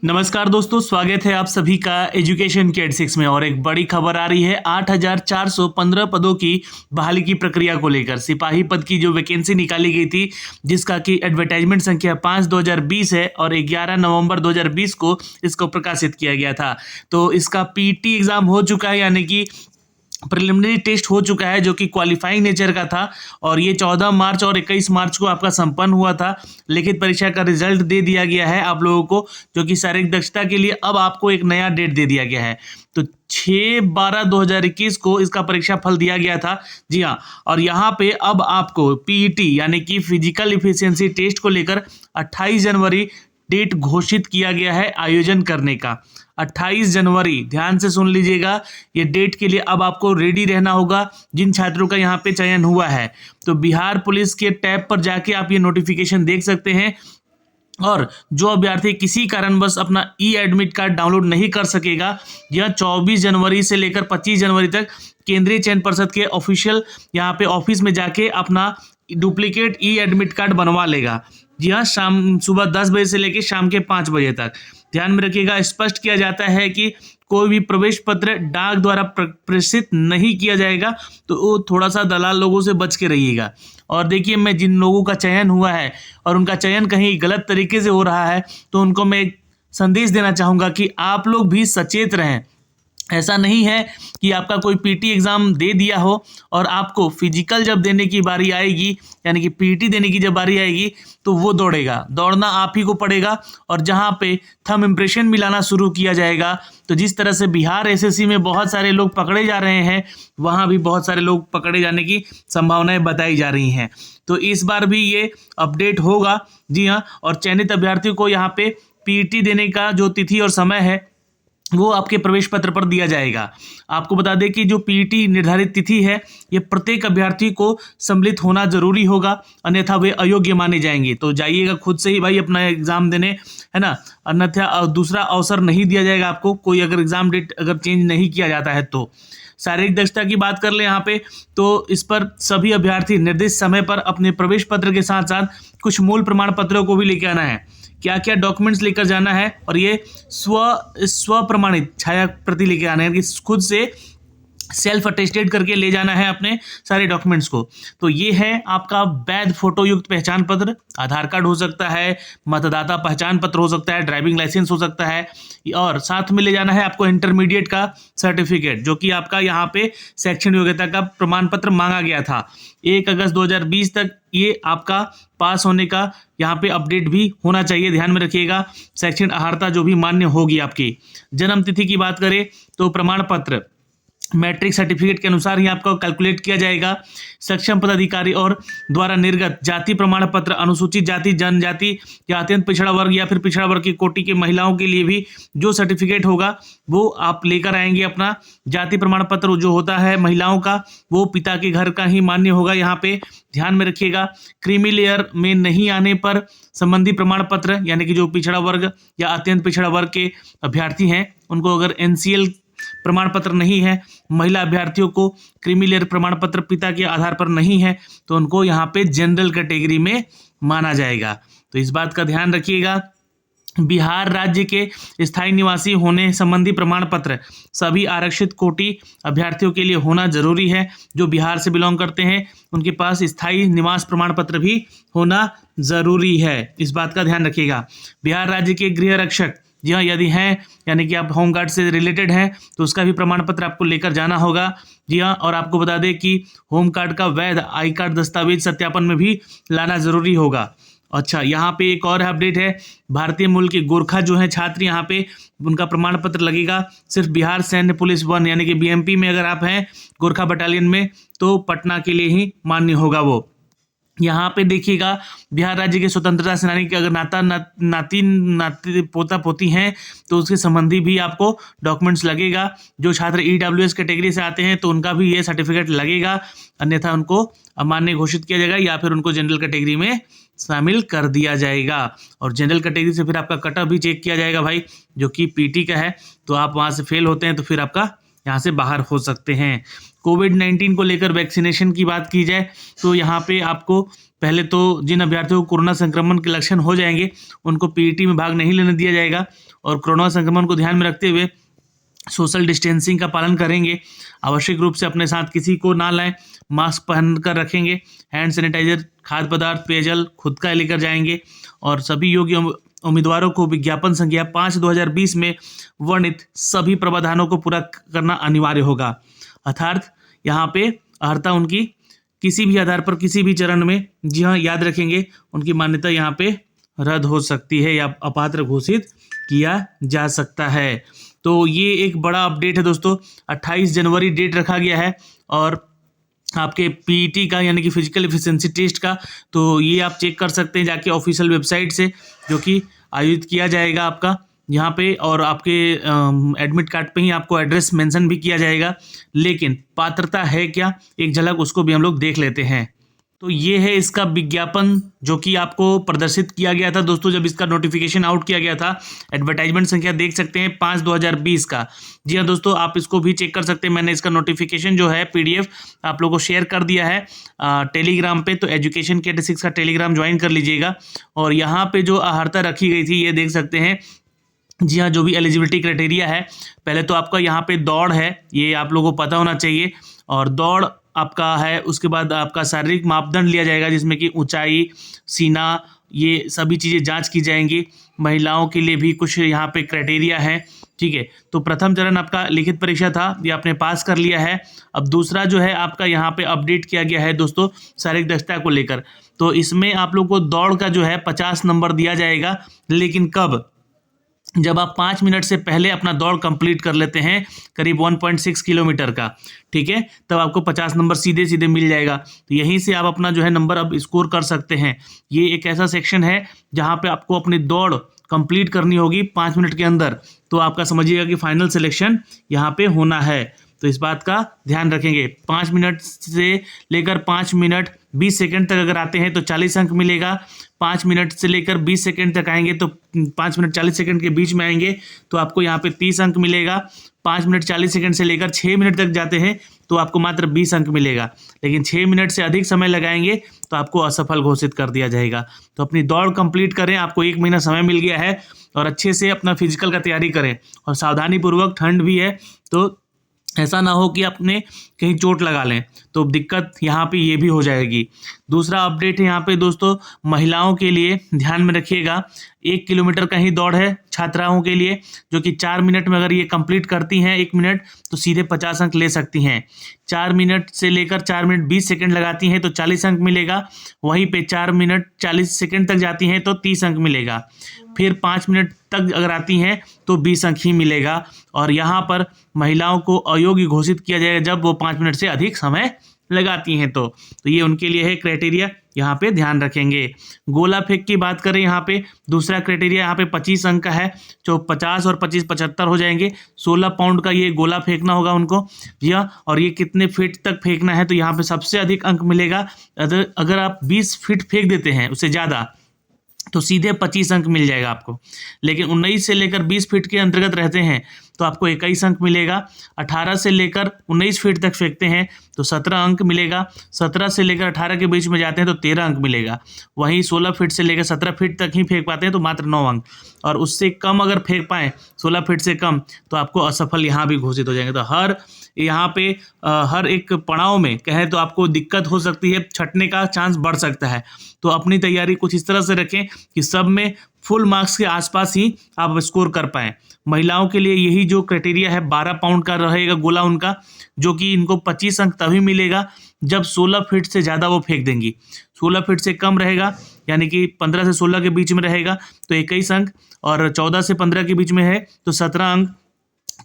नमस्कार दोस्तों, स्वागत है आप सभी का एजुकेशन के एड6 में। और एक बड़ी खबर आ रही है 8,415 पदों की बहाली की प्रक्रिया को लेकर। सिपाही पद की जो वैकेंसी निकाली गई थी, जिसका कि एडवर्टाइजमेंट संख्या 5/2020 है और 11 नवंबर 2020 को इसको प्रकाशित किया गया था। तो इसका पीटी एग्जाम हो चुका है, यानी कि प्रिलिमिनरी टेस्ट हो चुका है, जो कि क्वालिफाइंग नेचर का था और ये 14 मार्च और 21 मार्च को आपका संपन्न हुआ था। लिखित परीक्षा का रिजल्ट दे दिया गया है आप लोगों को, जो कि शारीरिक दक्षता के लिए अब आपको एक नया डेट दे दिया गया है। तो 6/12/2021 को इसका परीक्षा फल दिया गया था। जी हाँ, और यहाँ पे अब आपको पीईटी यानी कि फिजिकल इफिशियंसी टेस्ट को लेकर 28 जनवरी डेट घोषित किया गया है आयोजन करने का। 28 जनवरी, ध्यान से सुन लीजिएगा, ये डेट के लिए अब आपको रेडी रहना होगा जिन छात्रों का यहाँ पे चयन हुआ है। तो बिहार पुलिस के टैब पर जाके आप ये नोटिफिकेशन देख सकते हैं। और जो अभ्यर्थी किसी कारणवश अपना ई एडमिट कार्ड डाउनलोड नहीं कर सकेगा, यह 24 जनवरी से लेकर 25 जनवरी तक केंद्रीय चयन पर्षद के ऑफिशियल यहाँ पे ऑफिस में जाके अपना डुप्लीकेट ई एडमिट कार्ड बनवा लेगा। जी हाँ, सुबह 10 बजे से लेकर शाम के 5 बजे तक। ध्यान में रखिएगा, स्पष्ट किया जाता है कि कोई भी प्रवेश पत्र डाक द्वारा प्रेषित नहीं किया जाएगा। तो वो थोड़ा सा दलाल लोगों से बच के रहिएगा। और देखिए, मैं जिन लोगों का चयन हुआ है और उनका चयन कहीं गलत तरीके से हो रहा है, तो उनको मैं एक संदेश देना चाहूँगा कि आप लोग भी सचेत रहें। ऐसा नहीं है कि आपका कोई पीटी एग्ज़ाम दे दिया हो और आपको फिजिकल जब देने की बारी आएगी, यानी कि पीटी देने की जब बारी आएगी, तो वो दौड़ेगा। दौड़ना आप ही को पड़ेगा। और जहाँ पे थंब इम्प्रेशन मिलाना शुरू किया जाएगा, तो जिस तरह से बिहार एसएससी में बहुत सारे लोग पकड़े जा रहे हैं, वहाँ भी बहुत सारे लोग पकड़े जाने की संभावनाएं बताई जा रही हैं। तो इस बार भी ये अपडेट होगा। जी हाँ, और चयनित अभ्यर्थियों को यहाँ पे पीटी देने का जो तिथि और समय है, वो आपके प्रवेश पत्र पर दिया जाएगा। आपको बता दें कि जो पीईटी निर्धारित तिथि है, ये प्रत्येक अभ्यर्थी को सम्मिलित होना जरूरी होगा, अन्यथा वे अयोग्य माने जाएंगे। तो जाइएगा खुद से ही भाई अपना एग्जाम देने, है ना, अन्यथा दूसरा अवसर नहीं दिया जाएगा आपको, कोई अगर एग्जाम डेट अगर चेंज नहीं किया जाता है तो। शारीरिक दक्षता की बात कर ले यहाँ पे, तो इस पर सभी अभ्यर्थी निर्दिष्ट समय पर अपने प्रवेश पत्र के साथ साथ कुछ मूल प्रमाण पत्रों को भी लेके आना है। क्या क्या डॉक्यूमेंट्स लेकर जाना है, और ये स्व प्रमाणित छाया प्रति लेके आना है, कि खुद से सेल्फ अटेस्टेड करके ले जाना है अपने सारे डॉक्यूमेंट्स को। तो ये है आपका वैध फोटो युक्त पहचान पत्र। आधार कार्ड हो सकता है, मतदाता पहचान पत्र हो सकता है, ड्राइविंग लाइसेंस हो सकता है, और साथ में ले जाना है आपको इंटरमीडिएट का सर्टिफिकेट, जो कि आपका यहाँ पे शैक्षणिक योग्यता का प्रमाण पत्र मांगा गया था। 1 अगस्त 2020 तक ये आपका पास होने का यहाँ पे अपडेट भी होना चाहिए। ध्यान में रखिएगा, शैक्षणिक अर्हता जो भी मान्य होगी आपकी। जन्म तिथि की बात करें तो प्रमाण पत्र मैट्रिक सर्टिफिकेट के अनुसार ही आपको कैलकुलेट किया जाएगा। सक्षम पदाधिकारी और द्वारा निर्गत जाति प्रमाण पत्र अनुसूचित जाति, जनजाति या अत्यंत पिछड़ा वर्ग या फिर पिछड़ा वर्ग की कोटि की महिलाओं के लिए भी जो सर्टिफिकेट होगा वो आप लेकर आएंगे। अपना जाति प्रमाण पत्र जो होता है महिलाओं का, वो पिता के घर का ही मान्य होगा। यहाँ पे ध्यान में रखिएगा, क्रीमी लेयर में नहीं आने पर संबंधी प्रमाण पत्र, यानी कि जो पिछड़ा वर्ग या अत्यंत पिछड़ा वर्ग के अभ्यर्थी हैं, उनको अगर एनसीएल प्रमाण पत्र नहीं है, महिला अभ्यर्थियों को क्रीमी लेयर प्रमाण पत्र पिता के आधार पर नहीं है, तो उनको यहाँ पे जनरल कैटेगरी में माना जाएगा। तो इस बात का ध्यान रखिएगा। बिहार राज्य के स्थायी निवासी होने संबंधी प्रमाण पत्र सभी आरक्षित कोटि अभ्यर्थियों के लिए होना जरूरी है। जो बिहार से बिलोंग करते हैं, उनके पास स्थायी निवास प्रमाण पत्र भी होना जरूरी है। इस बात का ध्यान रखिएगा। बिहार राज्य के गृह रक्षक, जी हाँ, यदि हैं, यानी कि आप होमगार्ड से रिलेटेड हैं, तो उसका भी प्रमाण पत्र आपको लेकर जाना होगा। जी हाँ, और आपको बता दें कि होमगार्ड का वैध आई कार्ड दस्तावेज सत्यापन में भी लाना जरूरी होगा। अच्छा, यहाँ पे एक और अपडेट है। भारतीय मूल के गोरखा जो है छात्र, यहाँ पे उनका प्रमाण पत्र लगेगा सिर्फ बिहार सैन्य पुलिस 1 यानी कि बीएमपी में अगर आप हैं गोरखा बटालियन में, तो पटना के लिए ही मान्य होगा वो। यहाँ पे देखिएगा, बिहार राज्य के स्वतंत्रता सेनानी के अगर नाती पोता पोती हैं, तो उसके संबंधी भी आपको डॉक्यूमेंट्स लगेगा। जो छात्र ईडब्ल्यूएस कैटेगरी से आते हैं, तो उनका भी ये सर्टिफिकेट लगेगा, अन्यथा उनको अमान्य घोषित किया जाएगा या फिर उनको जनरल कैटेगरी में शामिल कर दिया जाएगा। और जनरल कैटेगरी से फिर आपका कट ऑफ भी चेक किया जाएगा भाई, जो कि पीटी का है। तो आप वहाँ से फेल होते हैं तो फिर आपका यहाँ से बाहर हो सकते हैं। कोविड-19 को लेकर वैक्सीनेशन की बात की जाए तो यहाँ पे आपको पहले तो जिन अभ्यर्थियों को कोरोना संक्रमण के लक्षण हो जाएंगे उनको पीईटी में भाग नहीं लेने दिया जाएगा और कोरोना संक्रमण को ध्यान में रखते हुए सोशल डिस्टेंसिंग का पालन करेंगे। आवश्यक रूप से अपने साथ किसी को ना लाएं, मास्क पहन कर रखेंगे, हैंड सैनिटाइजर, खाद्य पदार्थ, पेयजल खुद का लेकर जाएंगे और सभी योग्य उम्मीदवारों को विज्ञापन संख्या 5/2020 में वर्णित सभी प्रावधानों को पूरा करना अनिवार्य होगा। अर्थात यहाँ पे अर्हता उनकी किसी भी आधार पर किसी भी चरण में, जी हाँ याद रखेंगे, उनकी मान्यता यहाँ पे रद्द हो सकती है या अपात्र घोषित किया जा सकता है। तो ये एक बड़ा अपडेट है दोस्तों। 28 जनवरी डेट रखा गया है और आपके पीईटी का यानी कि फिजिकल एफिशिएंसी टेस्ट का, तो ये आप चेक कर सकते हैं जाके ऑफिशियल वेबसाइट से, जो कि आयोजित किया जाएगा आपका यहाँ पे, और आपके एडमिट कार्ड पे ही आपको एड्रेस मेंशन भी किया जाएगा। लेकिन पात्रता है क्या, एक झलक उसको भी हम लोग देख लेते हैं। तो ये है इसका विज्ञापन जो कि आपको प्रदर्शित किया गया था दोस्तों जब इसका नोटिफिकेशन आउट किया गया था। एडवर्टाइजमेंट संख्या देख सकते हैं 5/2020 का। जी हाँ दोस्तों, आप इसको भी चेक कर सकते हैं। मैंने इसका नोटिफिकेशन जो है PDF आप लोगों को शेयर कर दिया है टेलीग्राम पे, तो एजुकेशन कैट 6 का टेलीग्राम ज्वाइन कर लीजिएगा। और यहाँ पे जो अर्हता रखी गई थी ये देख सकते हैं। जी हाँ, जो भी एलिजिबिलिटी क्राइटेरिया है, पहले तो आपका यहाँ पे दौड़ है, ये आप लोगों को पता होना चाहिए, और दौड़ आपका है। उसके बाद आपका शारीरिक मापदंड लिया जाएगा जिसमें कि ऊंचाई, सीना, ये सभी चीज़ें जांच की जाएंगी। महिलाओं के लिए भी कुछ यहाँ पे क्राइटेरिया है, ठीक है। तो प्रथम चरण आपका लिखित परीक्षा था, ये आपने पास कर लिया है। अब दूसरा जो है आपका यहाँ पे अपडेट किया गया है दोस्तों शारीरिक दक्षता को लेकर। तो इसमें आप लोग को दौड़ का जो है 50 नंबर दिया जाएगा, लेकिन कब, जब आप 5 मिनट से पहले अपना दौड़ कंप्लीट कर लेते हैं करीब 1.6 किलोमीटर का, ठीक है, तब आपको 50 नंबर सीधे सीधे मिल जाएगा। तो यहीं से आप अपना जो है नंबर अब स्कोर कर सकते हैं। ये एक ऐसा सेक्शन है जहां पे आपको अपनी दौड़ कंप्लीट करनी होगी 5 मिनट के अंदर, तो आपका समझिएगा कि फाइनल सिलेक्शन यहाँ पे होना है। तो इस बात का ध्यान रखेंगे। 5 मिनट से लेकर 5 मिनट 20 सेकंड तक अगर आते हैं तो 40 अंक मिलेगा। 5 मिनट से लेकर 20 सेकंड तक आएंगे तो 5 मिनट 40 सेकंड के बीच में आएंगे तो आपको यहाँ पे 30 अंक मिलेगा। 5 मिनट 40 सेकंड से लेकर 6 मिनट तक जाते हैं तो आपको मात्र 20 अंक मिलेगा। लेकिन 6 मिनट से अधिक समय लगाएंगे तो आपको असफल घोषित कर दिया जाएगा। तो अपनी दौड़ कंप्लीट करें, आपको 1 महीना समय मिल गया है, और अच्छे से अपना फिजिकल का तैयारी करें। और सावधानीपूर्वक, ठंड भी है तो ऐसा ना हो कि आपने कहीं चोट लगा लें, तो दिक्कत यहाँ पे ये भी हो जाएगी। दूसरा अपडेट है यहाँ पे दोस्तों, महिलाओं के लिए ध्यान में रखिएगा। 1 किलोमीटर का ही दौड़ है छात्राओं के लिए, जो कि 4 मिनट में अगर ये कंप्लीट करती हैं 1 मिनट तो सीधे 50 अंक ले सकती हैं। 4 मिनट से लेकर 4 मिनट 20 सेकंड लगाती हैं तो 40 अंक मिलेगा। वहीं पे 4 मिनट 40 सेकंड तक जाती हैं तो 30 अंक मिलेगा। फिर 5 मिनट तक अगर आती हैं तो 20 अंक ही मिलेगा। और यहाँ पर महिलाओं को अयोग्य घोषित किया जाएगा जब वो 5 मिनट से अधिक समय लगाती हैं। तो ये उनके लिए है क्राइटेरिया, यहाँ पे ध्यान रखेंगे। गोला फेंक की बात करें, यहाँ पे दूसरा क्राइटेरिया यहाँ पे 25 अंक का है, जो 50 और 25 75 हो जाएंगे। 16 पाउंड का ये गोला फेंकना होगा उनको, जी हाँ। और ये कितने फीट तक फेंकना है, तो यहाँ पे सबसे अधिक अंक मिलेगा। अगर आप 20 फीट फेंक देते हैं उससे ज़्यादा तो सीधे 25 अंक मिल जाएगा आपको। लेकिन 19 से लेकर 20 फीट के अंतर्गत रहते हैं तो आपको 21 अंक मिलेगा। 18 से लेकर 19 फीट तक फेंकते हैं तो 17 अंक मिलेगा। 17 से लेकर 18 के बीच में जाते हैं तो 13 अंक मिलेगा। वहीं 16 फीट से लेकर 17 फीट तक ही फेंक पाते हैं तो मात्र 9 अंक। और उससे कम अगर फेंक पाएँ 16 फीट से कम तो आपको असफल यहाँ भी घोषित हो जाएंगे। तो हर एक पड़ाव में कहें तो आपको दिक्कत हो सकती है, छटने का चांस बढ़ सकता है। तो अपनी तैयारी कुछ इस तरह से रखें कि सब में फुल मार्क्स के आसपास ही आप स्कोर कर पाएँ। महिलाओं के लिए यही जो क्राइटेरिया है 12 पाउंड का रहेगा गोला उनका, जो कि इनको 25 अंक तभी मिलेगा जब 16 फीट से ज़्यादा वो फेंक देंगी। 16 फीट से कम रहेगा यानी कि 15 से 16 के बीच में रहेगा तो 21 अंक, और 14 से 15 के बीच में है तो 17 अंक।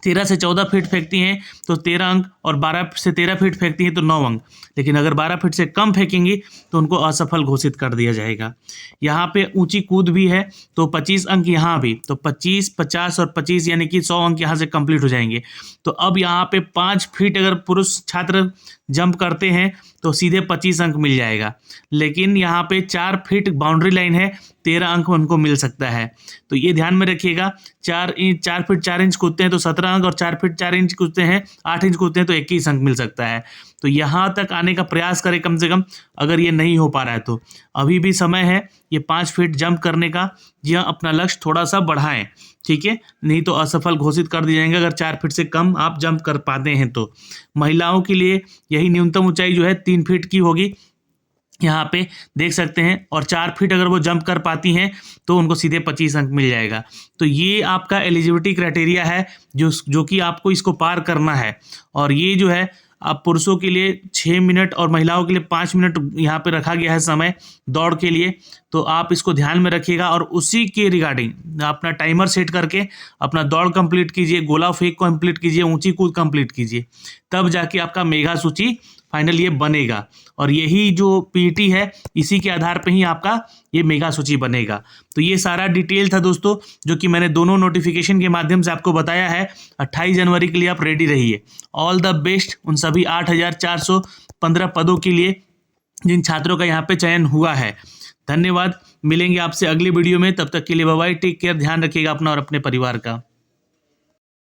13 से 14 फीट फेंकती हैं तो 13 अंक, और 12 से 13 फीट फेंकती हैं तो 9 अंक। लेकिन अगर 12 फीट से कम फेंकेंगी तो उनको असफल घोषित कर दिया जाएगा। यहाँ पे ऊंची कूद भी है तो 25 अंक यहाँ भी, तो 25, 50 और 25 यानी कि 100 अंक यहाँ से कंप्लीट हो जाएंगे। तो अब यहाँ पे 5 फीट अगर पुरुष छात्र जंप करते हैं तो सीधे 25 अंक मिल जाएगा। लेकिन यहाँ पे 4 फीट बाउंड्री लाइन है, 13 अंक उनको मिल सकता है। तो ये ध्यान में रखिएगा, 4 फीट 4 इंच कूदते हैं तो 17 अंक, और 4 फीट 4 इंच कूदते हैं 8 इंच कूदते हैं तो 21 अंक मिल सकता है। तो यहाँ तक आने का प्रयास करें कम से कम, अगर ये नहीं हो पा रहा है तो अभी भी समय है ये 5 फीट जंप करने का। जी हाँ, अपना लक्ष्य थोड़ा सा बढ़ाएं, ठीक है, नहीं तो असफल घोषित कर दिए जाएंगे अगर 4 फीट से कम आप जंप कर पाते हैं तो। महिलाओं के लिए यही न्यूनतम ऊंचाई जो है 3 फीट की होगी, यहाँ पे देख सकते हैं, और 4 फीट अगर वो जंप कर पाती हैं तो उनको सीधे 25 अंक मिल जाएगा। तो ये आपका एलिजिबिलिटी क्राइटेरिया है जो कि आपको इसको पार करना है। और ये जो है आप पुरुषों के लिए 6 मिनट और महिलाओं के लिए 5 मिनट यहाँ पे रखा गया है समय दौड़ के लिए। तो आप इसको ध्यान में रखिएगा और उसी के रिगार्डिंग अपना टाइमर सेट करके अपना दौड़ कंप्लीट कीजिए, गोला फेंक कंप्लीट कीजिए, ऊंची कूद कंप्लीट कीजिए, तब जाके आपका मेगा सूची फाइनल ये बनेगा। और यही जो पीटी है इसी के आधार पे ही आपका ये मेगा सूची बनेगा। तो ये सारा डिटेल था दोस्तों जो कि मैंने दोनों नोटिफिकेशन के माध्यम से आपको बताया है। 28 जनवरी के लिए आप रेडी रहिए। ऑल द बेस्ट उन सभी 8,415 पदों के लिए जिन छात्रों का यहाँ पे चयन हुआ है। धन्यवाद, मिलेंगे आपसे अगली वीडियो में, तब तक के लिए बाय बाय, टेक केयर, ध्यान रखिएगा अपना और अपने परिवार का।